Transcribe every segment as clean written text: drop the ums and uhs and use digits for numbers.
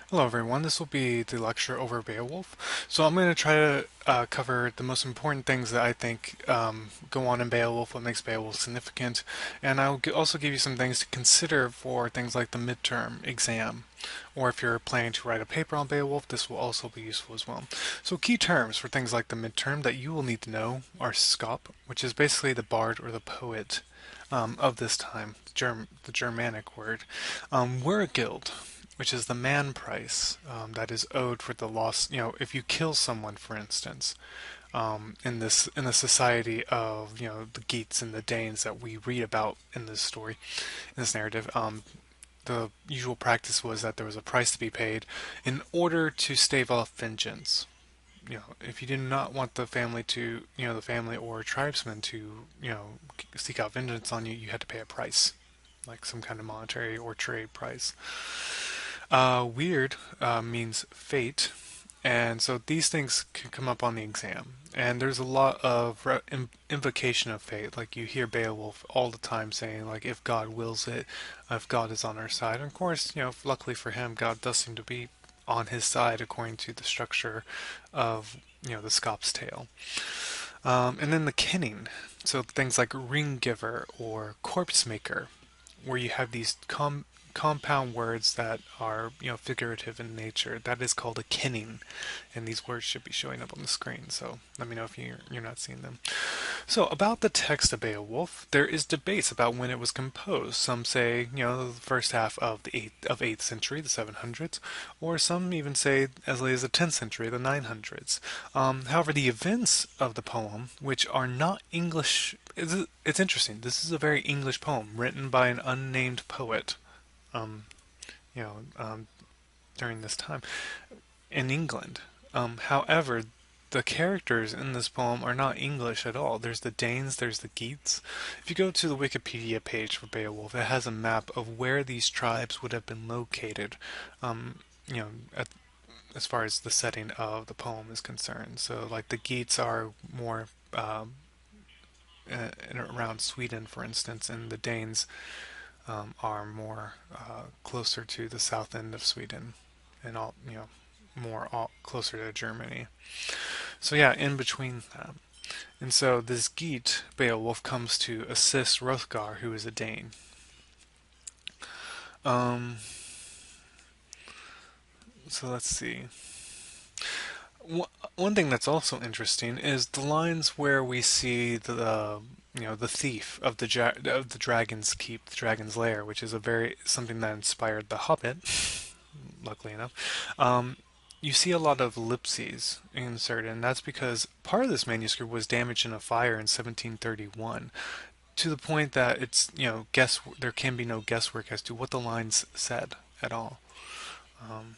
Hello everyone, this will be the lecture over Beowulf. So I'm going to try to cover the most important things that I think go on in Beowulf, what makes Beowulf significant, and I'll also give you some things to consider for things like the midterm exam, or if you're planning to write a paper on Beowulf, this will also be useful as well. So key terms for things like the midterm that you will need to know are skop, which is basically the bard or the poet of this time, the Germanic word. Guild, which is the man price that is owed for the loss. If you kill someone, for instance, in the society of the Geats and the Danes that we read about in this story, in this narrative, the usual practice was that there was a price to be paid in order to stave off vengeance. If you did not want the family or tribesmen to, seek out vengeance on you, you had to pay a price, like some kind of monetary or trade price. Weird means fate, and so these things can come up on the exam. And there's a lot of invocation of fate. Like you hear Beowulf all the time saying, like, if God wills it, if God is on our side. And of course, luckily for him, God does seem to be on his side according to the structure of, the Scop's tale. And then the kenning. So things like ring giver or corpse maker, where you have these compound words that are figurative in nature. That is called a kenning, and these words should be showing up on the screen. So let me know if you're not seeing them. So about the text of Beowulf, there is debates about when it was composed. Some say the first half of the eighth century, the 700s, or some even say as late as the 10th century, the 900s. However, the events of the poem, which are not English, it's interesting. This is a very English poem written by an unnamed poet. Um, you know, um, During this time in England. However, the characters in this poem are not English at all. There's the Danes, there's the Geats. If you go to the Wikipedia page for Beowulf, it has a map of where these tribes would have been located, um, you know, at, as far as the setting of the poem is concerned. So, like, the Geats are more around Sweden, for instance, and the Danes are more closer to the south end of Sweden, and closer to Germany. So yeah, in between that. And so this Geat, Beowulf, comes to assist Hrothgar, who is a Dane. Um, so let's see. One thing that's also interesting is the lines where we see the thief of of the Dragon's Keep, the Dragon's Lair, which is a very something that inspired The Hobbit, luckily enough. Um, you see a lot of ellipses inserted, and that's because part of this manuscript was damaged in a fire in 1731, to the point that there can be no guesswork as to what the lines said at all. Um,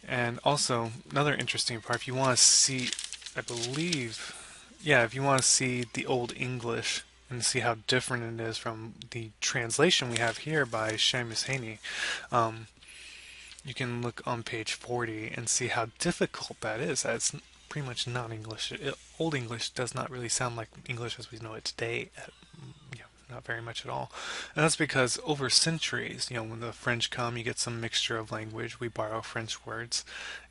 and also, another interesting part, if you want to see, I believe, yeah, if you want to see the Old English and see how different it is from the translation we have here by Seamus Heaney, um, you can look on page 40 and see how difficult that is. That's pretty much not English. Old English does not really sound like English as we know it today. Not very much at all. And that's because over centuries, when the French come, you get some mixture of language. We borrow French words,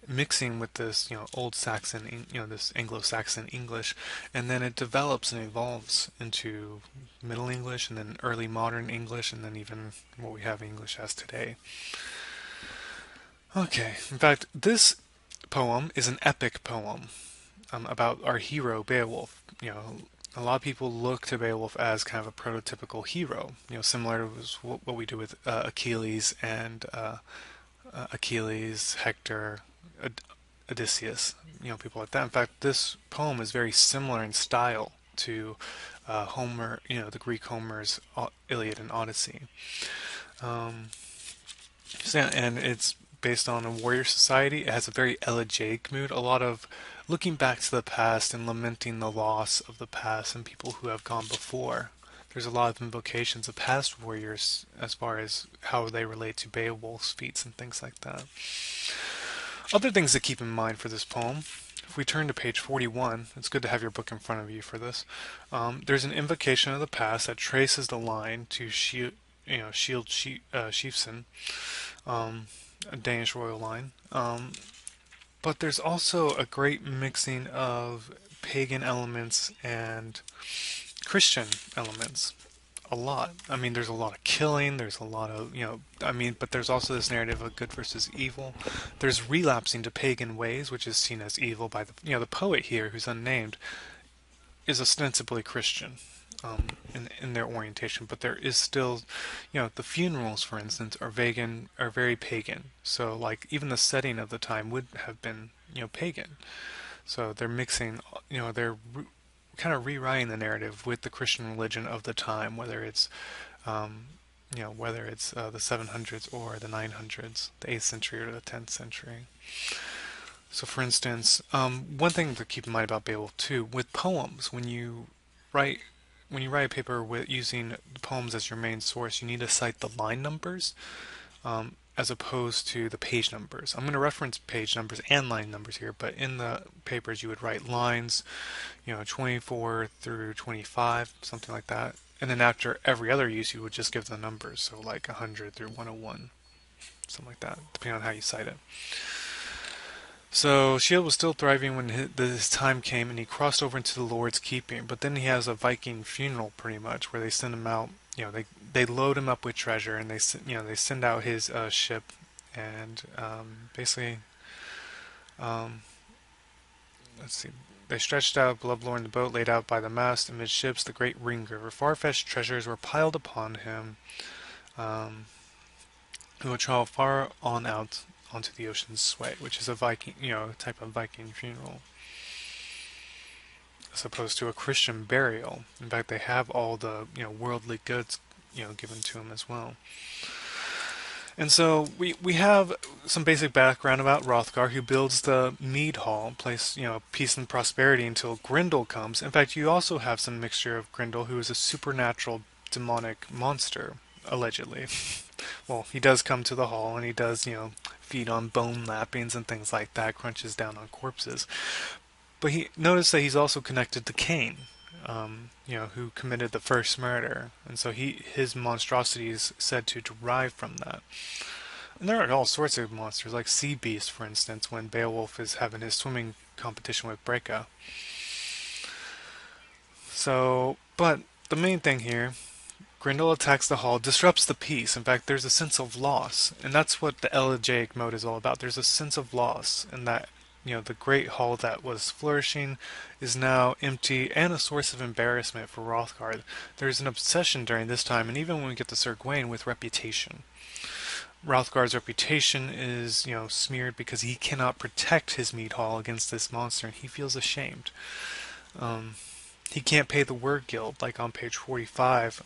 mixing with this, Old Saxon, this Anglo-Saxon English, and then it develops and evolves into Middle English, and then early modern English, and then even what we have English as today. Okay, in fact, this poem is an epic poem about our hero Beowulf. A lot of people look to Beowulf as kind of a prototypical hero. Similar to what we do with Achilles, Hector, Odysseus. People like that. In fact, this poem is very similar in style to Homer. The Greek Homer's Iliad and Odyssey. Um, So, yeah, and it's based on a warrior society. It has a very elegiac mood, a lot of looking back to the past and lamenting the loss of the past and people who have gone before. There's a lot of invocations of past warriors as far as how they relate to Beowulf's feats and things like that. Other things to keep in mind for this poem. If we turn to page 41, it's good to have your book in front of you for this. There's an invocation of the past that traces the line to Shield Sheafson, a Danish royal line. But there's also a great mixing of pagan elements and Christian elements. A lot. I mean, there's a lot of killing. There's a lot of, but there's also this narrative of good versus evil. There's relapsing to pagan ways, which is seen as evil by the poet here, who's unnamed, is ostensibly Christian in their orientation, but there is still, the funerals, for instance, are very pagan. So, like, even the setting of the time would have been, pagan. So they're mixing, they're kind of rewriting the narrative with the Christian religion of the time, um, whether it's the 700s or the 900s, the 8th century or the 10th century. So, for instance, one thing to keep in mind about Beowulf too, with poems, write when you write a paper with using poems as your main source, you need to cite the line numbers as opposed to the page numbers. I'm going to reference page numbers and line numbers here, but in the papers you would write lines, 24 through 25, something like that. And then after every other use, you would just give the numbers, so like 100 through 101, something like that, depending on how you cite it. So Shield was still thriving when his time came, and he crossed over into the Lord's keeping. But then he has a Viking funeral, pretty much, where they send him out. They load him up with treasure, and they send out his ship, and basically, um, let's see. They stretched out Bloodlorn the boat laid out by the mast amidships the great Ring River. Far-fetched treasures were piled upon him, um, who would travel far on out onto the ocean's sway, which is a Viking, type of Viking funeral, as opposed to a Christian burial. In fact, they have all the, worldly goods, given to him as well. And so we have some basic background about Hrothgar, who builds the mead hall, place peace and prosperity until Grendel comes. In fact, you also have some mixture of Grendel, who is a supernatural demonic monster, allegedly. Well, he does come to the hall, and he does feed on bone lappings and things like that, crunches down on corpses. But he notice that he's also connected to Cain, who committed the first murder, and so his monstrosity is said to derive from that. And there are all sorts of monsters, like sea beasts, for instance, when Beowulf is having his swimming competition with Breca. So, but the main thing here, Grendel attacks the hall, disrupts the peace. In fact, there's a sense of loss, and that's what the elegiac mode is all about. There's a sense of loss, and that the great hall that was flourishing is now empty and a source of embarrassment for Hrothgar. There's an obsession during this time, and even when we get to Sir Gawain, with reputation. Hrothgar's reputation is, smeared because he cannot protect his mead hall against this monster, and he feels ashamed. He can't pay the word guild, like on page 45.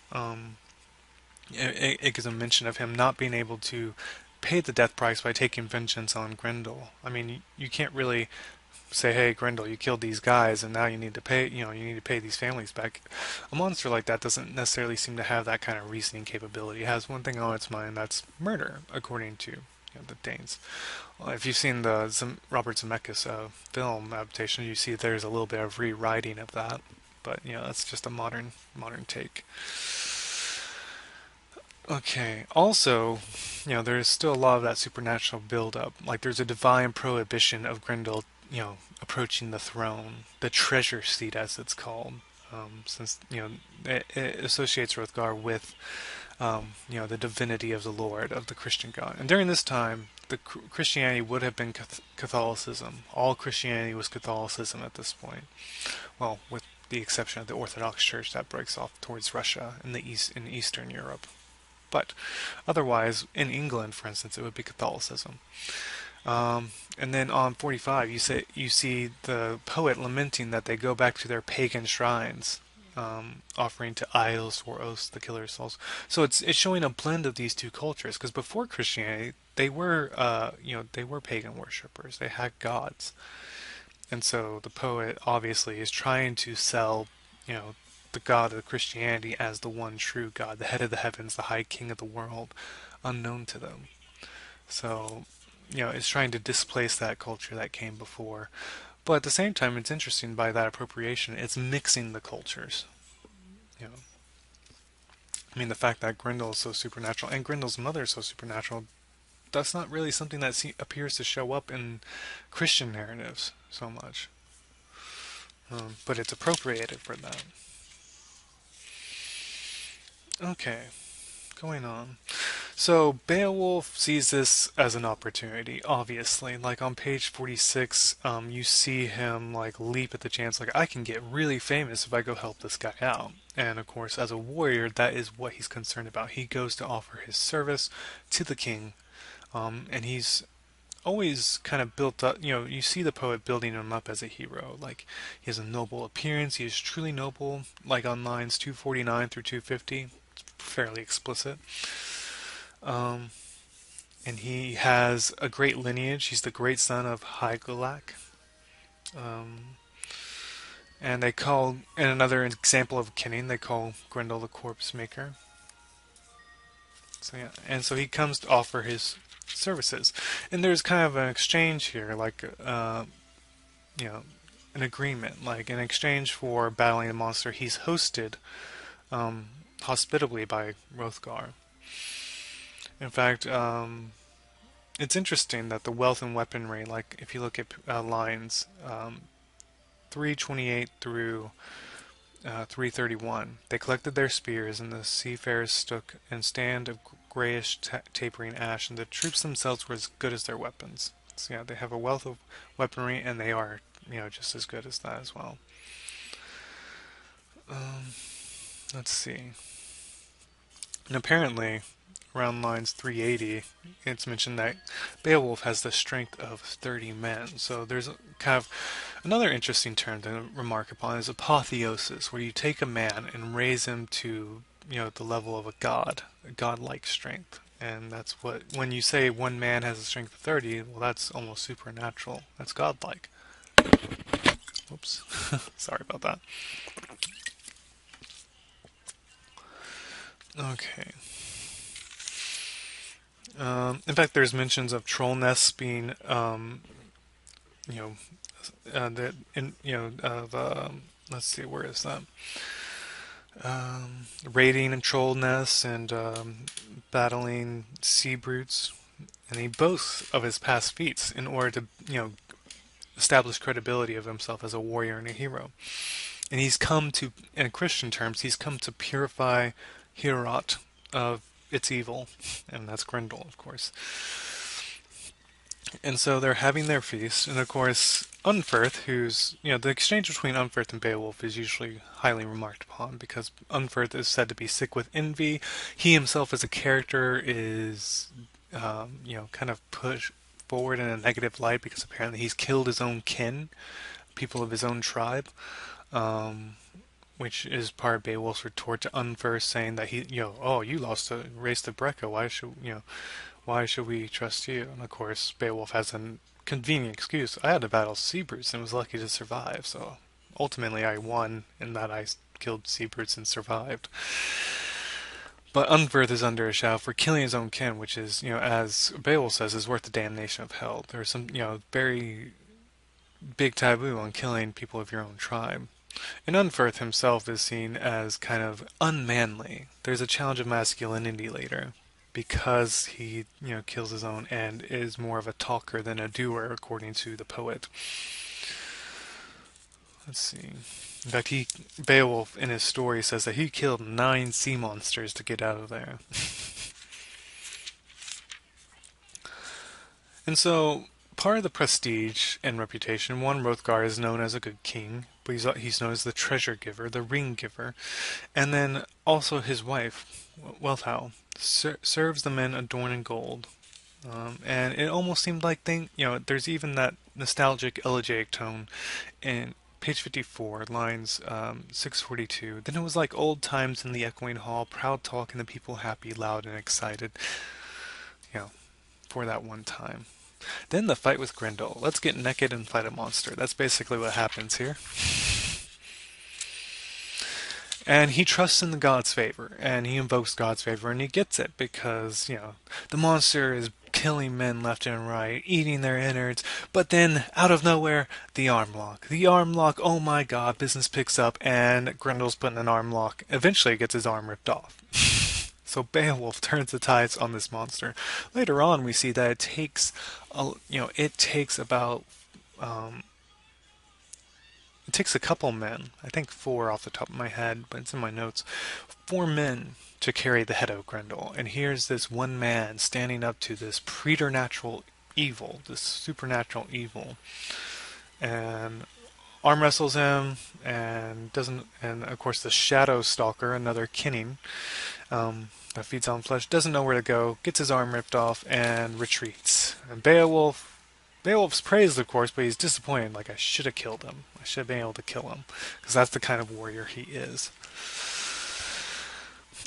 It gives a mention of him not being able to pay the death price by taking vengeance on Grendel. I mean, you can't really say, "Hey, Grendel, you killed these guys, and now you need to pay. You need to pay these families back." A monster like that doesn't necessarily seem to have that kind of reasoning capability. It has one thing on its mind, that's murder, according to the Danes. If you've seen the Robert Zemeckis film adaptation, you see there's a little bit of rewriting of that. But that's just a modern take. Okay. Also, there's still a lot of that supernatural build-up. Like there's a divine prohibition of Grendel, approaching the throne, the treasure seat, as it's called, since it associates Hrothgar with, the divinity of the Lord, of the Christian God. And during this time, the Christianity would have been Catholicism. All Christianity was Catholicism at this point. Well, with the exception of the Orthodox Church that breaks off towards Russia in Eastern Europe. But otherwise, in England, for instance, it would be Catholicism. And then on 45, you see the poet lamenting that they go back to their pagan shrines, offering to idols or oaths the killer's souls. So it's showing a blend of these two cultures. Because before Christianity, they were they were pagan worshippers. They had gods, and so the poet obviously is trying to sell, the God of Christianity as the one true God, the head of the heavens, the high king of the world, unknown to them. So, it's trying to displace that culture that came before. But at the same time, it's interesting by that appropriation, it's mixing the cultures. You know, I mean, the fact that Grendel is so supernatural and Grendel's mother is so supernatural that's not really something that appears to show up in Christian narratives so much. But it's appropriated for that. Okay, going on. So Beowulf sees this as an opportunity, obviously. Like on page 46, you see him like leap at the chance, like I can get really famous if I go help this guy out. And of course, as a warrior, that is what he's concerned about. He goes to offer his service to the king, and he's always kind of built up. You see the poet building him up as a hero. Like he has a noble appearance. He is truly noble. Like on lines 249 through 250, it's fairly explicit. Um, and he has a great lineage. He's the great son of Hygelac. Um, and they call, and another example of kinning, they call Grendel the corpse maker. So yeah, and so he comes to offer his services, and there's kind of an exchange here, like you know, an agreement, like in exchange for battling the monster, he's hosted hospitably by Hrothgar. In fact, it's interesting that the wealth and weaponry, like if you look at lines 328 through 331, they collected their spears, and the seafarers stood and stand of grayish tapering ash, and the troops themselves were as good as their weapons. So yeah, they have a wealth of weaponry, and they are, just as good as that as well. Um, let's see. And apparently, around lines 380, it's mentioned that Beowulf has the strength of 30 men. So there's kind of another interesting term to remark upon is apotheosis, where you take a man and raise him to, the level of a god, a godlike strength. And that's what, when you say one man has a strength of 30, well, that's almost supernatural. That's godlike. Oops. Sorry about that. Okay. In fact, there's mentions of troll nests being, you know, that in of let's see, where is that? Raiding and troll nests and battling sea brutes, and he boasts of his past feats in order to establish credibility of himself as a warrior and a hero. And he's come to, in Christian terms, he's come to purify Heorot of its evil, and that's Grendel, of course. And so they're having their feast, and of course, Unferth, who's, the exchange between Unferth and Beowulf is usually highly remarked upon because Unferth is said to be sick with envy. He himself, as a character, is, kind of pushed forward in a negative light because apparently he's killed his own kin, people of his own tribe. Which is part of Beowulf's retort to Unferth, saying that you lost a race to Brecca. Why should we trust you? And of course, Beowulf has a convenient excuse. I had to battle sea brutes and was lucky to survive. So ultimately, I won in that I killed sea brutes and survived. But Unferth is under a shadow for killing his own kin, which is, as Beowulf says, is worth the damnation of hell. There's some, very big taboo on killing people of your own tribe. And Unferth himself is seen as kind of unmanly. There's a challenge of masculinity later because he, kills his own and is more of a talker than a doer, according to the poet. Let's see. In fact, Beowulf in his story says that he killed 9 sea monsters to get out of there. And so, part of the prestige and reputation, one, Hrothgar is known as a good king, but he's known as the treasure giver, the ring giver, and then also his wife, Wealhtheow, serves the men adorned in gold. And it almost seemed like there's even that nostalgic elegiac tone in page 54, lines 642. Then it was like old times in the echoing hall, proud talk and the people happy, loud and excited, for that one time. Then the fight with Grendel. Let's get naked and fight a monster. That's basically what happens here. And he trusts in the god's favor, and he invokes God's favor, and he gets it because, the monster is killing men left and right, eating their innards, but then, out of nowhere, the arm lock. The arm lock, oh my god, business picks up, and Grendel's put in an arm lock. Eventually gets his arm ripped off. So Beowulf turns the tides on this monster. Later on, we see that it takes about um, it takes a couple men, I think four off the top of my head, but it's in my notes, four men to carry the head of Grendel. And here's this one man standing up to this preternatural evil, this supernatural evil, and arm wrestles him, and doesn't. And of course, the Shadow Stalker, another kinning, that feeds on flesh, doesn't know where to go, gets his arm ripped off, and retreats. And Beowulf's praised, of course, but he's disappointed. Like, I should have killed him. I should have been able to kill him, because that's the kind of warrior he is.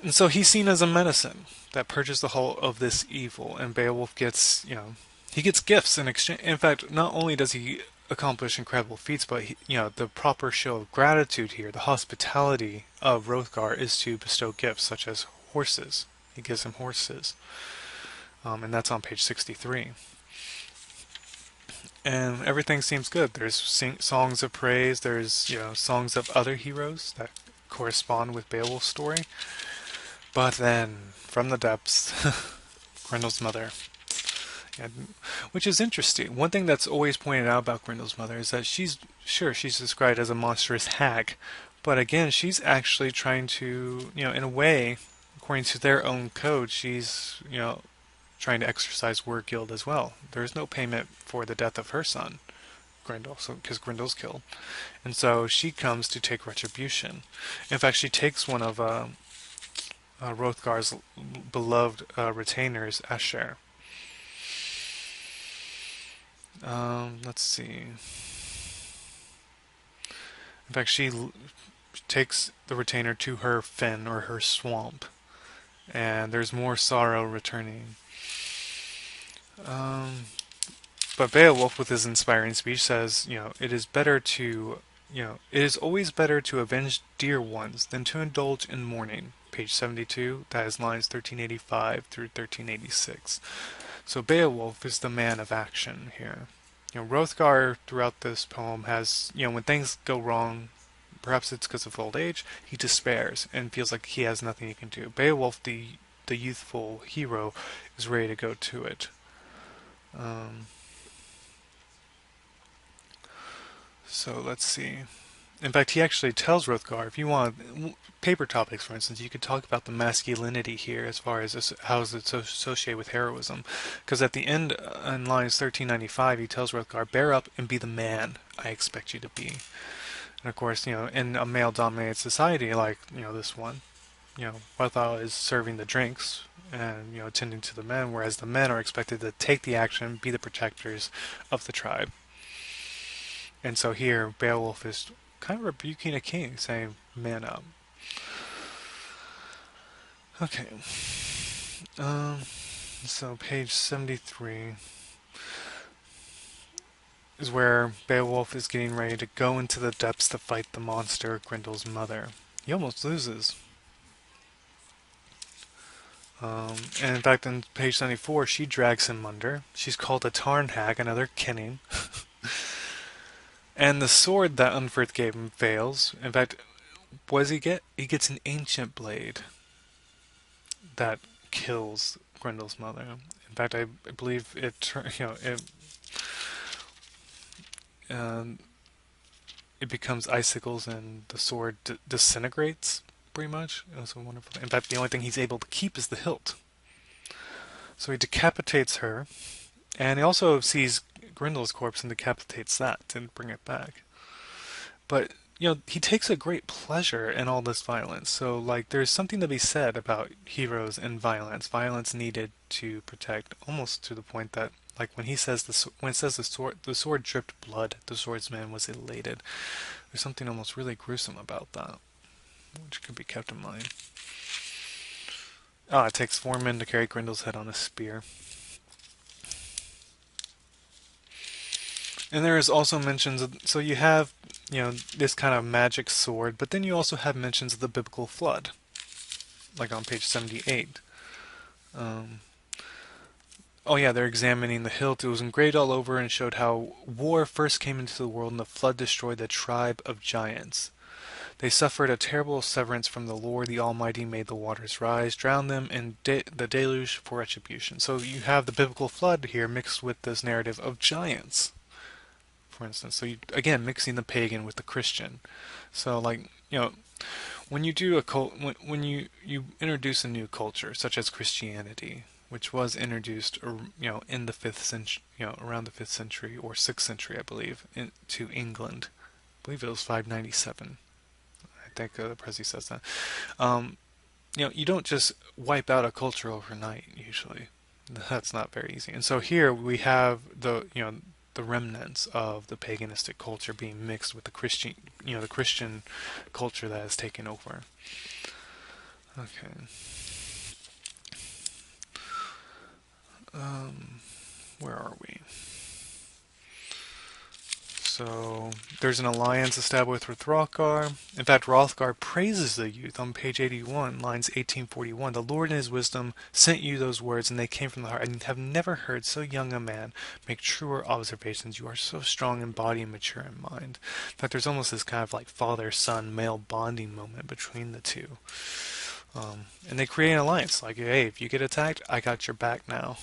And so he's seen as a medicine that purges the whole of this evil. And Beowulf gets, he gets gifts in exchange. In fact, not only does he accomplish incredible feats, but the proper show of gratitude here, the hospitality of Hrothgar, is to bestow gifts such as horses. He gives him horses, and that's on page 63. And everything seems good. There's songs of praise. There's songs of other heroes that correspond with Beowulf's story. But then, from the depths, Grendel's mother. And, which is interesting. One thing that's always pointed out about Grendel's mother is that she's described as a monstrous hag, but again, she's actually trying to, in a way, according to their own code, she's, trying to exercise word guild as well. There is no payment for the death of her son, Grendel, so because Grendel's killed, and so she comes to take retribution. In fact, she takes one of Hrothgar's beloved retainers, Asher. Let's see. In fact, she takes the retainer to her fen or her swamp, and there's more sorrow returning. But Beowulf, with his inspiring speech, says, it is better to, it is always better to avenge dear ones than to indulge in mourning. Page 72, that is lines 1385 through 1386. So Beowulf is the man of action here. Hrothgar throughout this poem has, when things go wrong, perhaps it's because of old age, he despairs and feels like he has nothing he can do. Beowulf, the youthful hero, is ready to go to it. So let's see. In fact, he actually tells Hrothgar, if you want paper topics, for instance, you could talk about the masculinity here as far as how is it associated with heroism. Because at the end, in lines 1395, he tells Hrothgar, bear up and be the man I expect you to be. And of course, in a male-dominated society like, this one, Hrothgar is serving the drinks and, attending to the men, whereas the men are expected to take the action, be the protectors of the tribe. And so here, Beowulf is kind of rebuking a king, saying, man up. Okay. So page 73 is where Beowulf is getting ready to go into the depths to fight the monster, Grendel's mother. He almost loses. And in fact, in page 74, she drags him under. She's called a Tarn hag, another kinning. And the sword that Unferth gave him fails. In fact, what does he get? He gets an ancient blade that kills Grendel's mother. In fact, I believe it becomes icicles and the sword disintegrates pretty much. It was wonderful. In fact, the only thing he's able to keep is the hilt. So he decapitates her, and he also sees Grendel's corpse and decapitates that to bring it back. But he takes a great pleasure in all this violence. So, like, there's something to be said about heroes and violence. Violence needed to protect, almost to the point that, like, when it says the sword dripped blood, the swordsman was elated. There's something almost really gruesome about that, which could be kept in mind. It takes 4 men to carry Grendel's head on a spear. And there is also mentions of, so you have, this kind of magic sword, but then you also have mentions of the biblical flood, like on page 78. They're examining the hilt. It was engraved all over and showed how war first came into the world and the flood destroyed the tribe of giants. They suffered a terrible severance from the Lord. The Almighty made the waters rise, drowned them in the deluge for retribution. So you have the biblical flood here mixed with this narrative of giants, for instance. So you, again, mixing the pagan with the Christian. So like, when you do a cult, when you introduce a new culture, such as Christianity, which was introduced, in the fifth century, around the fifth century or sixth century, I believe, to England. I believe it was 597. I think the Prezi says that. Um, you don't just wipe out a culture overnight. Usually, that's not very easy. And so here we have the remnants of the paganistic culture being mixed with the Christian culture that has taken over. Okay. Where are we? So there's an alliance established with Hrothgar. In fact, Hrothgar praises the youth on page 81, lines 1841. The Lord in his wisdom sent you those words, and they came from the heart. And have never heard so young a man make truer observations. You are so strong in body and mature in mind. In fact, there's almost this kind of like father-son male bonding moment between the two. And they create an alliance. Like, hey, if you get attacked, I got your back now.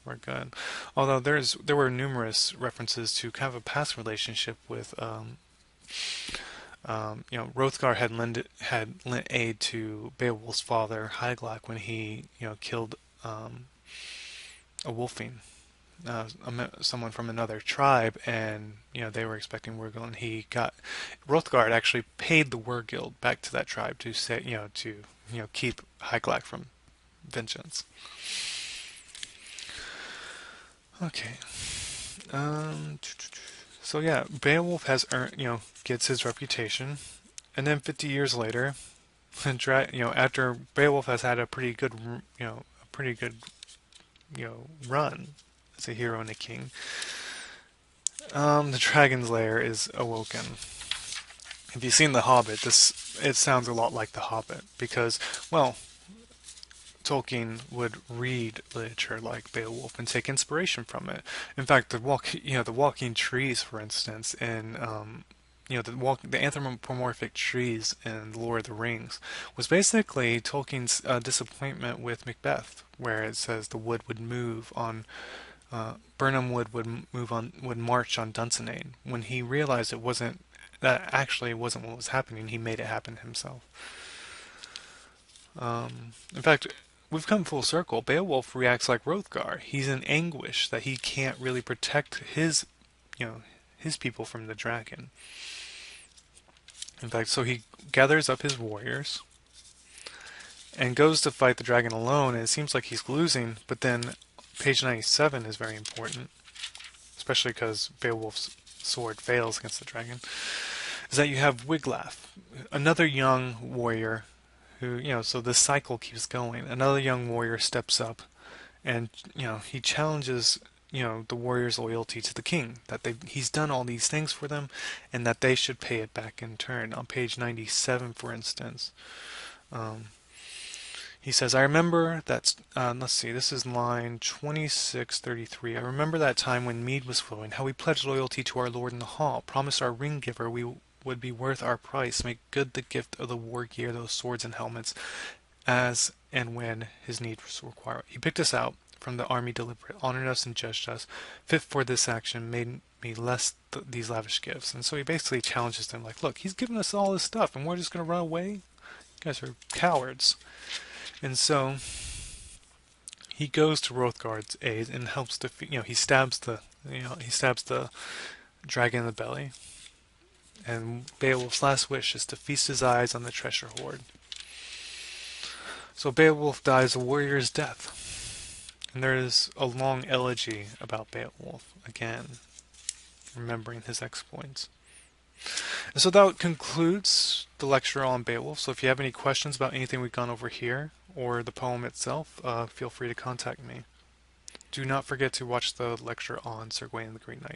We're good. Although there were numerous references to kind of a past relationship with Hrothgar had lent aid to Beowulf's father Hygelak when he killed a wolfing, someone from another tribe, and they were expecting Wergil, and Hrothgar actually paid the Wergil back to that tribe to say to keep Hygelak from vengeance. Okay. So yeah, Beowulf has earned, gets his reputation, and then 50 years later, after Beowulf has had a pretty good, run as a hero and a king, the dragon's lair is awoken. If you've seen The Hobbit, it sounds a lot like The Hobbit because, well, Tolkien would read literature like Beowulf and take inspiration from it. In fact, the walking trees, for instance, in the anthropomorphic trees in Lord of the Rings was basically Tolkien's disappointment with Macbeth, where it says the wood would move on. Birnam would march on Dunsinane. When he realized that actually wasn't what was happening, he made it happen himself. In fact, we've come full circle. Beowulf reacts like Hrothgar. He's in anguish that he can't really protect his people from the dragon. In fact, so he gathers up his warriors and goes to fight the dragon alone, and it seems like he's losing, but then page 97 is very important, especially because Beowulf's sword fails against the dragon, is that you have Wiglaf, another young warrior who, so this cycle keeps going. Another young warrior steps up and, he challenges, the warrior's loyalty to the king, that he's done all these things for them and that they should pay it back in turn. On page 97, for instance, he says, I remember that, let's see, this is line 2633. I remember that time when mead was flowing, how we pledged loyalty to our lord in the hall, promised our ring giver we would be worth our price, make good the gift of the war gear, those swords and helmets, as and when his need was required. He picked us out from the army deliberate, honored us and judged us, fit for this action, made me less these lavish gifts. And so he basically challenges them, like, look, he's given us all this stuff, and we're just going to run away? You guys are cowards. And so he goes to Hrothgar's aid and helps defeat. He stabs the dragon in the belly. And Beowulf's last wish is to feast his eyes on the treasure hoard. So Beowulf dies a warrior's death. And there is a long elegy about Beowulf, again, remembering his exploits. And so that concludes the lecture on Beowulf. So if you have any questions about anything we've gone over here, or the poem itself, feel free to contact me. Do not forget to watch the lecture on Sir Gawain and the Green Knight.